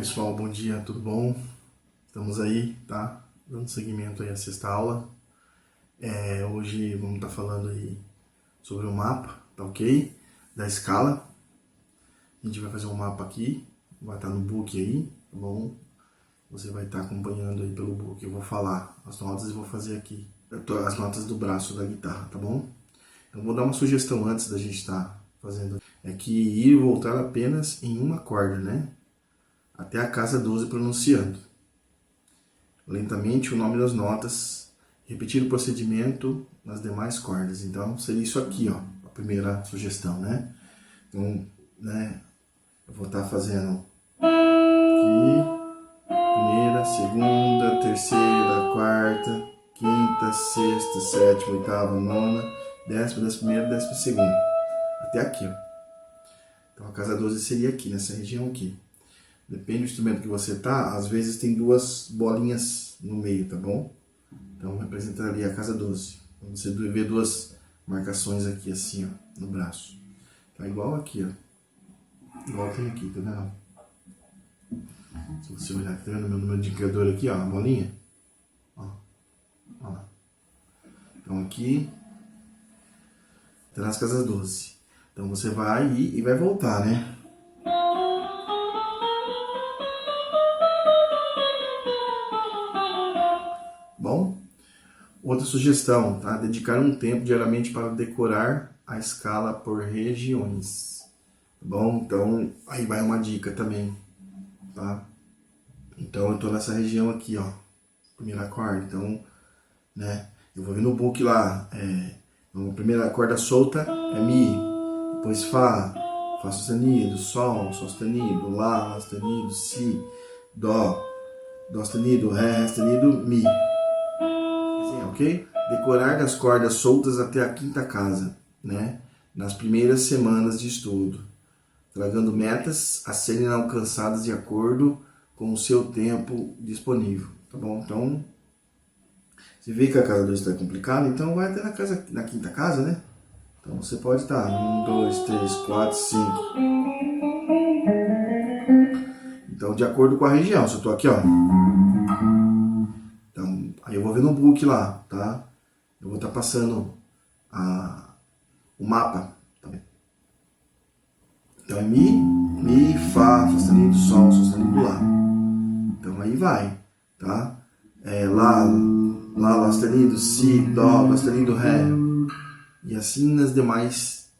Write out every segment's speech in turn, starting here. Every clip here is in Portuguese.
Pessoal, bom dia, tudo bom? Estamos aí, tá? Dando seguimento aí à sexta aula. Hoje vamos estar falando aí sobre o mapa, tá ok? Da escala. A gente vai fazer um mapa aqui, vai estar no book aí, tá bom? Você vai estar acompanhando aí pelo book. Eu vou falar as notas e vou fazer aqui as notas do braço da guitarra, tá bom? Eu vou dar uma sugestão antes da gente estar fazendo. É que ir e voltar apenas em uma corda, né? Até a casa 12 pronunciando lentamente o nome das notas, repetir o procedimento nas demais cordas. Então seria isso aqui, ó, a primeira sugestão, né? Então, né, eu vou estar fazendo aqui, primeira, segunda, terceira, quarta, quinta, sexta, sétima, oitava, nona, décima, décima primeira, décima segunda, até aqui, ó. Então a casa 12 seria aqui, nessa região aqui. Depende do instrumento que você tá, às vezes tem duas bolinhas no meio, tá bom? Então representaria a casa 12. Então, você vê duas marcações aqui assim, ó, no braço. Tá igual aqui, ó. Igual tem aqui, tá vendo? Se você olhar, tá vendo meu número de indicador aqui, ó, a bolinha? Ó lá. Então aqui tá nas casas 12. Então você vai ir e vai voltar, né? Bom, outra sugestão, tá? Dedicar um tempo diariamente para decorar a escala por regiões. Tá bom? Então, aí vai uma dica também, tá? Então, eu tô nessa região aqui, ó, primeira corda. Então, né, eu vou ver no book lá, a primeira corda solta é Mi, depois Fá, Fá sustenido, Sol, Sol sustenido, Lá, Lá sustenido, Si, Dó, Dó sustenido, Ré sustenido, Mi. Ok? Decorar das cordas soltas até a quinta casa, né? Nas primeiras semanas de estudo, tragando metas a serem alcançadas de acordo com o seu tempo disponível, tá bom? Então, você vê que a casa 2 está complicada, então vai até na quinta casa, né? Então você pode estar 1, 2, 3, 4, 5. Então, de acordo com a região, se eu tô aqui, ó. Então, aí eu vou ver no book lá, tá? Eu vou estar passando o mapa. Tá? Então é Mi, Fá, Fá sustenido, Sol, Sol sustenido, Lá. Então aí vai, tá? Lá, Lá sustenido, Si, Dó, Lá sustenido, Ré. E assim nas demais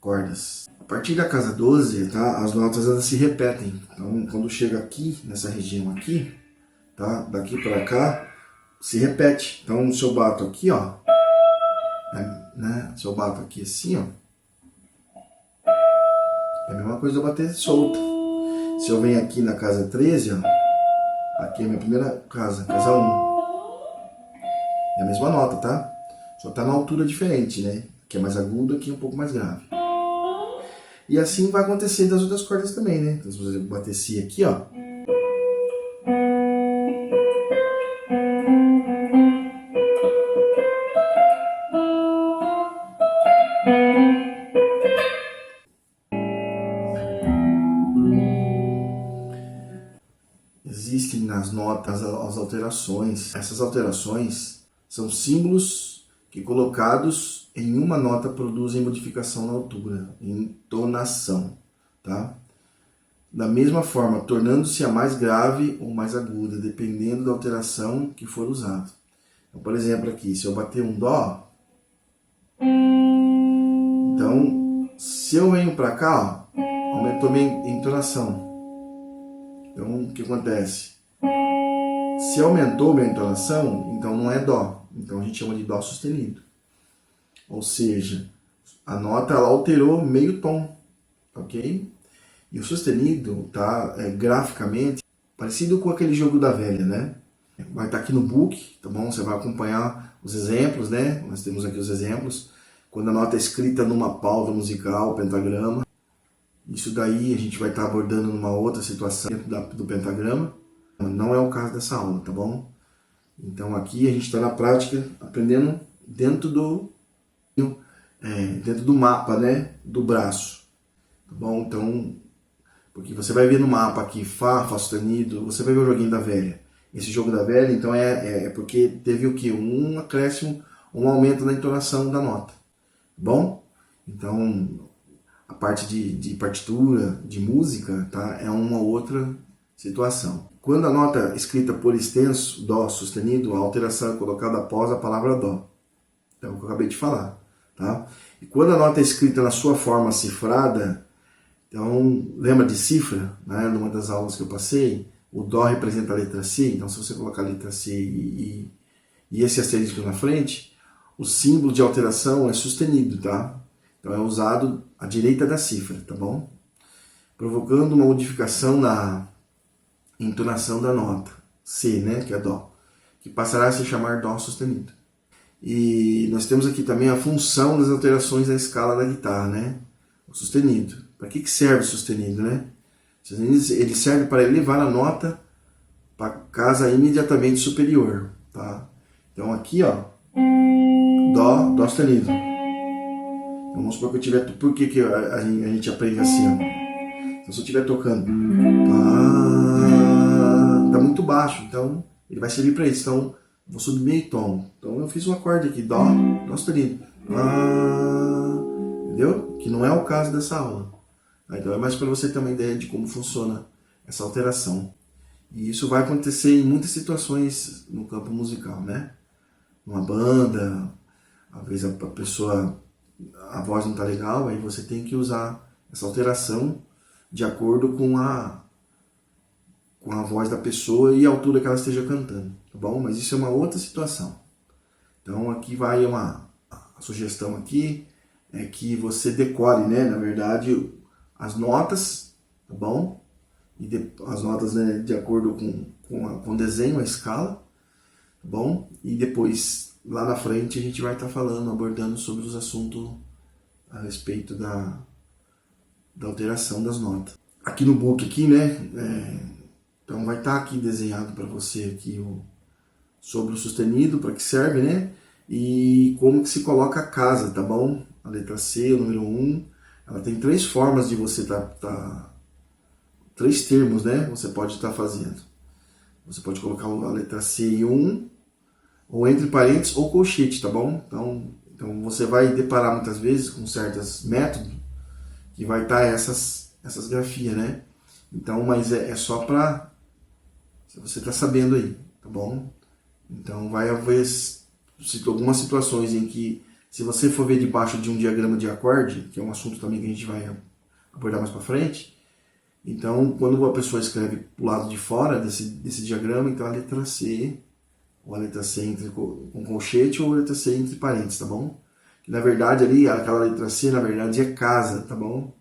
cordas. A partir da casa 12, tá? As notas elas se repetem. Então quando chega aqui, nessa região aqui, tá? Daqui para cá, se repete. Então se eu bato aqui, ó, né? Se eu bato aqui assim, ó, é a mesma coisa eu bater solta. Se eu venho aqui na casa 13, ó, aqui é a minha primeira casa, casa 1. É a mesma nota, tá? Só tá na altura diferente, né? Aqui é mais agudo, aqui é um pouco mais grave. E assim vai acontecer das outras cordas também, né? Então se você bater Si aqui, ó, existem nas notas as alterações. Essas alterações são símbolos que colocados em uma nota produzem modificação na altura, entonação, tá? Da mesma forma, tornando-se a mais grave ou mais aguda, dependendo da alteração que for usada. Então, por exemplo, aqui, se eu bater um Dó, então, se eu venho para cá, ó, aumentou minha entonação. Então, o que acontece? Se aumentou minha entonação, então não é Dó. Então, a gente chama de Dó sustenido. Ou seja, a nota ela alterou meio tom, ok? E o sustenido, tá, graficamente, parecido com aquele jogo da velha, né? Vai estar aqui no book, tá bom? Você vai acompanhar os exemplos, né? Nós temos aqui os exemplos. Quando a nota é escrita numa pauta musical, pentagrama. Isso daí a gente vai estar abordando numa outra situação dentro do pentagrama. Não é o caso dessa aula, tá bom? Então aqui a gente está na prática, aprendendo dentro do mapa, né? Do braço, tá bom? Então, Porque você vai ver no mapa aqui Fá sustenido, você vai ver o joguinho da velha. Esse jogo da velha, então é porque teve o que? Um acréscimo, um aumento na entonação da nota. Bom? Então, a parte de partitura, de música, tá? É uma outra situação. Quando a nota é escrita por extenso, Dó sustenido, a alteração é colocada após a palavra Dó. Então, é o que eu acabei de falar. Tá? E quando a nota é escrita na sua forma cifrada, então, lembra de cifra? Né? Numa das aulas que eu passei, o Dó representa a letra C, então se você colocar a letra C e esse asterisco na frente, o símbolo de alteração é sustenido, tá? Então é usado à direita da cifra, tá bom? Provocando uma modificação na entonação da nota C, né, que é Dó, que passará a se chamar Dó sustenido. E nós temos aqui também a função das alterações da escala da guitarra, né? O sustenido. Para que serve o sustenido, né? Ele serve para elevar a nota para a casa imediatamente superior, tá? Então aqui, ó, Dó sustenido. Então vamos supor que eu tiver... Por que a gente aprende assim, ó? Então, se eu estiver tocando, tá muito baixo, então ele vai servir para isso. Então, vou subir meio tom. Então eu fiz um acorde aqui, Dó sustenido. Entendeu? Que não é o caso dessa aula. Então é mais para você ter uma ideia de como funciona essa alteração. E isso vai acontecer em muitas situações no campo musical, né? Numa banda, às vezes a voz não está legal, aí você tem que usar essa alteração de acordo com a voz da pessoa e a altura que ela esteja cantando, tá bom? Mas isso é uma outra situação. Então aqui vai a sugestão aqui, é que você decore, né? Na verdade, as notas, tá bom? E as notas, né, de acordo com o desenho, a escala, tá bom? E depois, lá na frente, a gente vai estar abordando sobre os assuntos a respeito da alteração das notas. Aqui no book, aqui, né, então vai estar aqui desenhado para você aqui sobre o sustenido, para que serve, né? E como que se coloca a casa, tá bom? A letra C, o número 1, ela tem 3 formas de você três termos, né? Você pode estar fazendo. Você pode colocar a letra C em 1, ou entre parênteses, ou colchete, tá bom? Então você vai deparar muitas vezes com certos métodos que vai estar essas grafias, né? Então, mas é só para você tá sabendo aí, tá bom? Então vai haver algumas situações em que, se você for ver debaixo de um diagrama de acorde, que é um assunto também que a gente vai abordar mais para frente, então quando a pessoa escreve pro lado de fora desse diagrama, então a letra C, ou a letra C com colchete, ou a letra C entre parênteses, tá bom? Que na verdade ali, aquela letra C, na verdade é casa, tá bom?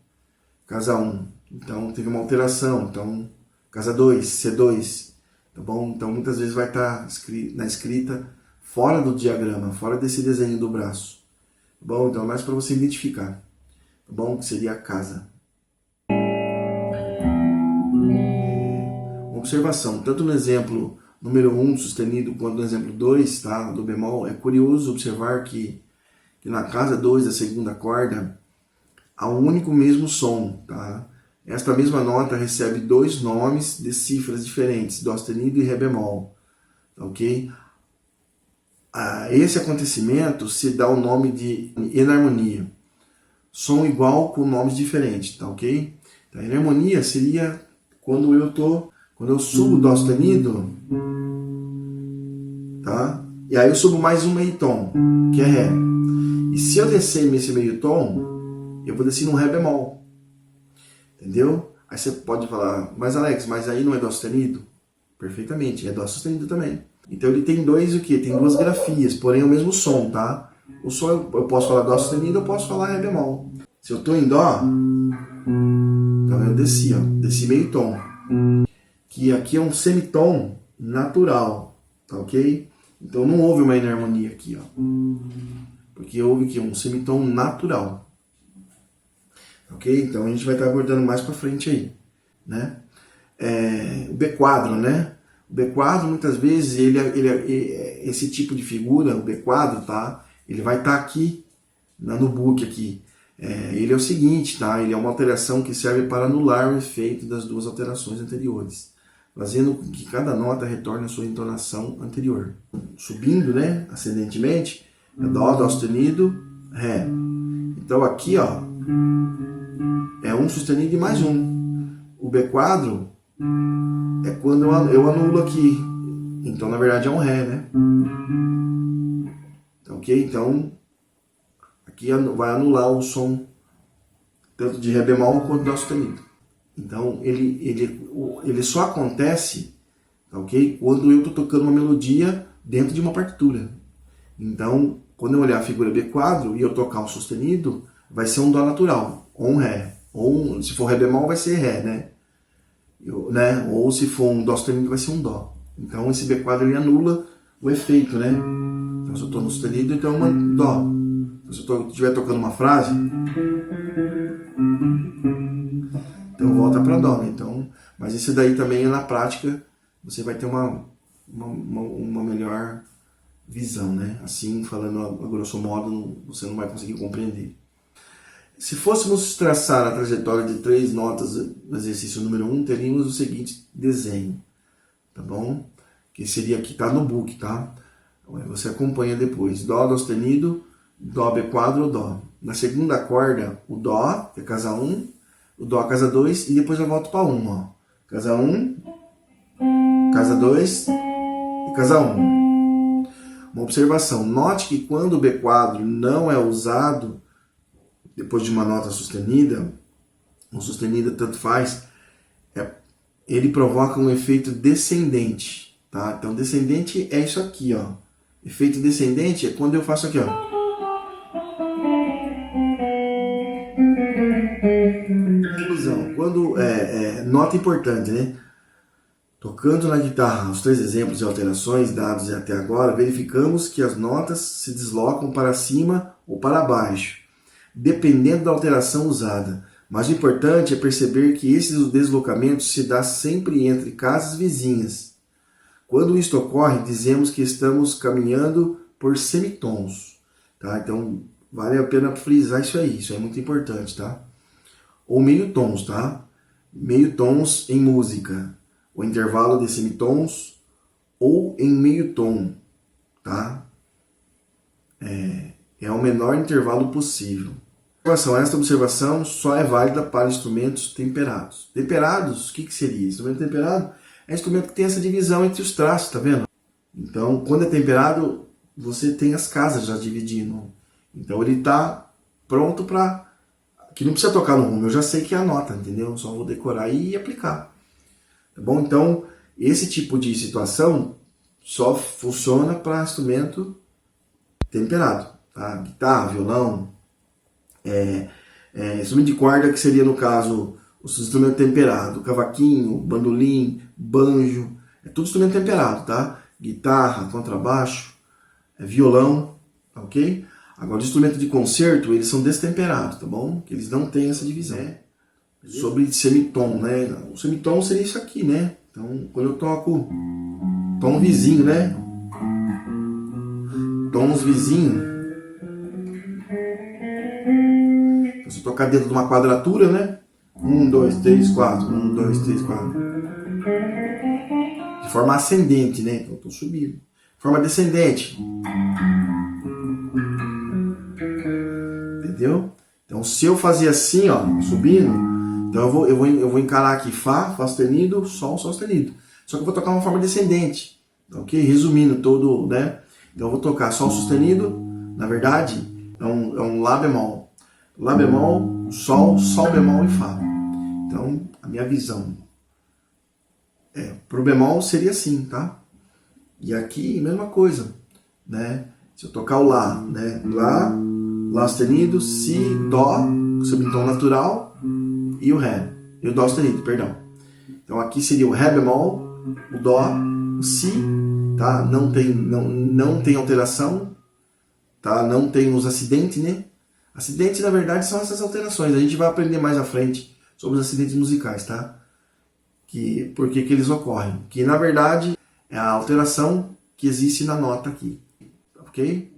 Casa 1. Então teve uma alteração, então casa 2, C2, tá bom? Então muitas vezes vai estar na escrita fora do diagrama, fora desse desenho do braço. Tá bom? Então é mais para você identificar. Tá bom? Que seria a casa. Uma observação, tanto no exemplo número 1 sustenido quanto no exemplo 2, tá? Do bemol, é curioso observar que na casa 2 da segunda corda há um único mesmo som, tá? Esta mesma nota recebe 2 nomes de cifras diferentes, Dó sustenido e Ré bemol, tá, ok? Esse acontecimento se dá o nome de enarmonia, som igual com nomes diferentes, tá, ok? Então, enarmonia seria quando eu subo Dó sustenido, tá? E aí eu subo mais um meio tom, que é Ré. E se eu descer nesse meio tom, eu vou descer num Ré bemol. Entendeu? Aí você pode falar, mas Alex, mas aí não é Dó sustenido? Perfeitamente, é Dó sustenido também. Então ele tem tem 2 grafias, porém é o mesmo som, tá? O som eu posso falar Dó sustenido, eu posso falar Ré bemol. Se eu tô em Dó, então eu desci, ó, desci meio tom. Que aqui é um semitom natural, tá ok? Então não houve uma enarmonia aqui, ó. Porque houve aqui um semitom natural. Ok? Então a gente vai estar abordando mais para frente aí, né? O B quadro, né? O B quadro, muitas vezes, esse tipo de figura, o B quadro, tá? Ele vai estar aqui, no book aqui. Ele é o seguinte, tá? Ele é uma alteração que serve para anular o efeito das duas alterações anteriores, fazendo com que cada nota retorne à sua entonação anterior. Subindo, né, ascendentemente, é Dó sustenido, Ré. Então aqui, ó, é um sustenido e mais um. O B quadro é quando eu anulo aqui. Então, na verdade, é um Ré, né? Ok? Então, aqui vai anular o som tanto de Ré bemol quanto Dó sustenido. Então, ele só acontece, ok? Quando eu estou tocando uma melodia dentro de uma partitura. Então, quando eu olhar a figura B quadro e eu tocar um sustenido, vai ser um Dó natural, ou um Ré. Ou, se for Ré bemol, vai ser Ré, né? Ou se for um Dó sustenido, vai ser um Dó. Então, esse B quadro ele anula o efeito, né? Então, se eu estou no sustenido, então é uma Dó. Então, se eu estiver tocando uma frase, então volta para Dó. Então, mas isso daí também, na prática, você vai ter uma melhor visão, né? Assim, falando a grosso modo, você não vai conseguir compreender. Se fôssemos traçar a trajetória de 3 notas do exercício número 1, teríamos o seguinte desenho, tá bom? Que seria aqui, tá no book, tá? Você acompanha depois. Dó sustenido, Dó B quadro, Dó. Na segunda corda, o Dó, que é casa 1, o Dó casa 2, e depois eu volto para 1, ó. Casa 1, casa 2 e casa 1. Uma observação, note que quando o B quadro não é usado depois de uma nota sustenida, ou sustenida tanto faz, ele provoca um efeito descendente, tá? Então descendente é isso aqui, ó. Efeito descendente é quando eu faço aqui, ó. Conclusão, quando nota importante, né? Tocando na guitarra os 3 exemplos de alterações dados até agora, verificamos que as notas se deslocam para cima ou para baixo, dependendo da alteração usada. Mas o importante é perceber que esse deslocamento se dá sempre entre casas vizinhas. Quando isto ocorre, dizemos que estamos caminhando por semitons. Tá? Então, vale a pena frisar isso é muito importante, tá? Ou meio tons, tá? Meio tons em música. O intervalo de semitons ou em meio tom, tá? É o menor intervalo possível. Esta observação só é válida para instrumentos temperados. Temperados, o que seria? Instrumento temperado é instrumento que tem essa divisão entre os traços, tá vendo? Então, quando é temperado, você tem as casas já dividindo. Então, ele está pronto para... que não precisa tocar no rumo, eu já sei que é a nota, entendeu? Só vou decorar e aplicar. Tá bom? Então, esse tipo de situação só funciona para instrumento temperado. Tá? Guitarra, violão, instrumento de corda, que seria, no caso, o instrumento temperado. Cavaquinho, bandolim, banjo, é tudo instrumento temperado, tá? Guitarra, contrabaixo, violão, ok? Agora, os instrumentos de concerto, eles são destemperados, tá bom? Que eles não têm essa divisão. Sobre semitom, né? O semitom seria isso aqui, né? Então, quando eu toco tom vizinho, né? Tons vizinhos. Então, se eu tocar dentro de uma quadratura, né? 1, 2, 3, 4. 1, 2, 3, 4. De forma ascendente, né? Então, eu tô subindo. De forma descendente. Entendeu? Então, se eu fazer assim, ó, subindo... Então eu vou encarar aqui Fá sustenido, Sol sustenido. Só que eu vou tocar uma forma descendente, ok? Resumindo todo, né? Então eu vou tocar Sol sustenido, na verdade é um Lá bemol. Lá bemol, Sol, Sol bemol e Fá. Então a minha visão pro bemol seria assim, tá? E aqui mesma coisa, né? Se eu tocar o Lá, né? Lá sustenido, Si, Dó, subtom natural. E o Ré, e o Dó sustenido, perdão. Então aqui seria o Ré bemol, o Dó, o Si, tá? Não tem alteração, tá? Não tem os acidentes, né? Acidentes, na verdade, são essas alterações. A gente vai aprender mais à frente sobre os acidentes musicais, tá? Por que eles ocorrem. Que, na verdade, é a alteração que existe na nota aqui, ok?